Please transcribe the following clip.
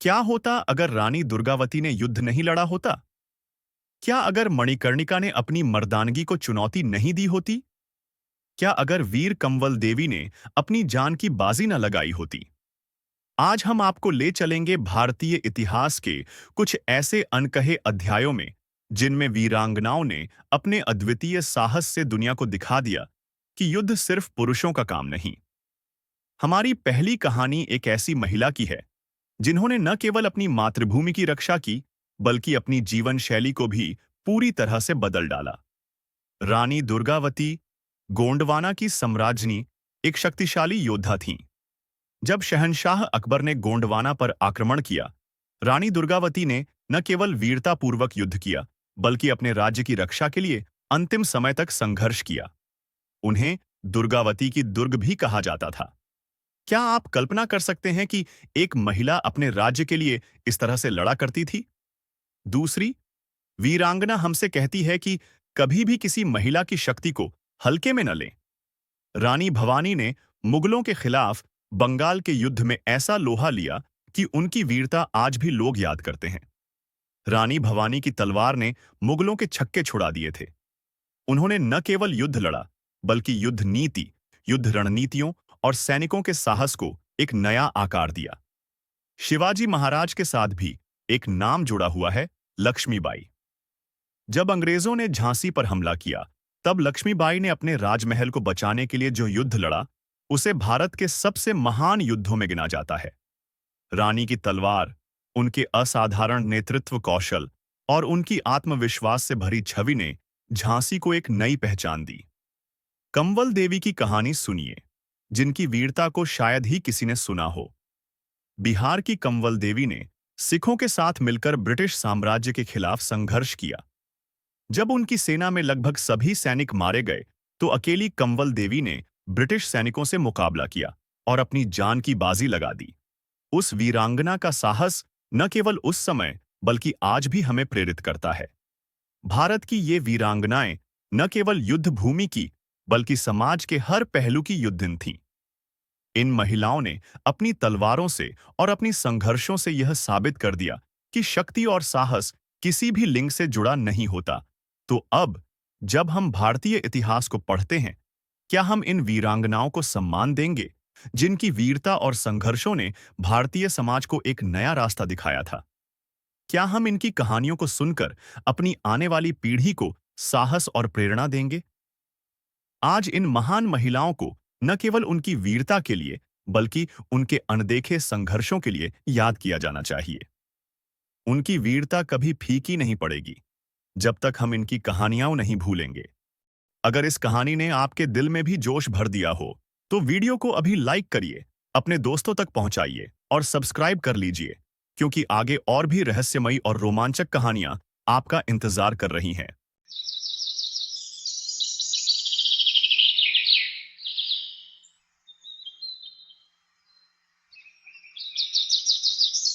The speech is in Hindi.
क्या होता अगर रानी दुर्गावती ने युद्ध नहीं लड़ा होता? क्या अगर मणिकर्णिका ने अपनी मर्दानगी को चुनौती नहीं दी होती? क्या अगर वीर कंवल देवी ने अपनी जान की बाजी न लगाई होती? आज हम आपको ले चलेंगे भारतीय इतिहास के कुछ ऐसे अनकहे अध्यायों में, जिनमें वीरांगनाओं ने अपने अद्वितीय साहस से दुनिया को दिखा दिया कि युद्ध सिर्फ पुरुषों का काम नहीं। हमारी पहली कहानी एक ऐसी महिला की है जिन्होंने न केवल अपनी मातृभूमि की रक्षा की, बल्कि अपनी जीवन शैली को भी पूरी तरह से बदल डाला। रानी दुर्गावती गोंडवाना की सम्राज्ञी एक शक्तिशाली योद्धा थीं। जब शहंशाह अकबर ने गोंडवाना पर आक्रमण किया, रानी दुर्गावती ने न केवल वीरतापूर्वक युद्ध किया, बल्कि अपने राज्य की रक्षा के लिए अंतिम समय तक संघर्ष किया। उन्हें दुर्गावती की दुर्ग भी कहा जाता था। क्या आप कल्पना कर सकते हैं कि एक महिला अपने राज्य के लिए इस तरह से लड़ा करती थी? दूसरी, वीरांगना हमसे कहती है कि कभी भी किसी महिला की शक्ति को हल्के में न लें। रानी भवानी ने मुगलों के खिलाफ बंगाल के युद्ध में ऐसा लोहा लिया कि उनकी वीरता आज भी लोग याद करते हैं। रानी भवानी की तलवार ने मुगलों के छक्के छुड़ा दिए थे। उन्होंने न केवल युद्ध लड़ा, बल्कि युद्ध नीति, युद्ध रणनीतियों और सैनिकों के साहस को एक नया आकार दिया। शिवाजी महाराज के साथ भी एक नाम जुड़ा हुआ है, लक्ष्मीबाई। जब अंग्रेजों ने झांसी पर हमला किया, तब लक्ष्मीबाई ने अपने राजमहल को बचाने के लिए जो युद्ध लड़ा, उसे भारत के सबसे महान युद्धों में गिना जाता है। रानी की तलवार, उनके असाधारण नेतृत्व कौशल और उनकी आत्मविश्वास से भरी छवि ने झांसी को एक नई पहचान दी। कंवल देवी की कहानी सुनिए, जिनकी वीरता को शायद ही किसी ने सुना हो। बिहार की कंवल देवी ने सिखों के साथ मिलकर ब्रिटिश साम्राज्य के खिलाफ संघर्ष किया। जब उनकी सेना में लगभग सभी सैनिक मारे गए, तो अकेली कंवल देवी ने ब्रिटिश सैनिकों से मुकाबला किया और अपनी जान की बाजी लगा दी। उस वीरांगना का साहस न केवल उस समय, बल्कि आज भी हमें प्रेरित करता है। भारत की ये वीरांगनाएं न केवल युद्ध भूमि की, बल्कि समाज के हर पहलू की योद्धिन थीं। इन महिलाओं ने अपनी तलवारों से और अपनी संघर्षों से यह साबित कर दिया कि शक्ति और साहस किसी भी लिंग से जुड़ा नहीं होता। तो अब, जब हम भारतीय इतिहास को पढ़ते हैं, क्या हम इन वीरांगनाओं को सम्मान देंगे, जिनकी वीरता और संघर्षों ने भारतीय समाज को एक नया रास्ता दिखाया था? क्या हम इनकी कहानियों को सुनकर अपनी आने वाली पीढ़ी को साहस और प्रेरणा देंगे? आज इन महान महिलाओं को न केवल उनकी वीरता के लिए, बल्कि उनके अनदेखे संघर्षों के लिए याद किया जाना चाहिए। उनकी वीरता कभी फीकी नहीं पड़ेगी, जब तक हम इनकी कहानियां नहीं भूलेंगे। अगर इस कहानी ने आपके दिल में भी जोश भर दिया हो, तो वीडियो को अभी लाइक करिए, अपने दोस्तों तक पहुंचाइए और सब्सक्राइब कर लीजिए, क्योंकि आगे और भी रहस्यमयी और रोमांचक कहानियां आपका इंतजार कर रही हैं।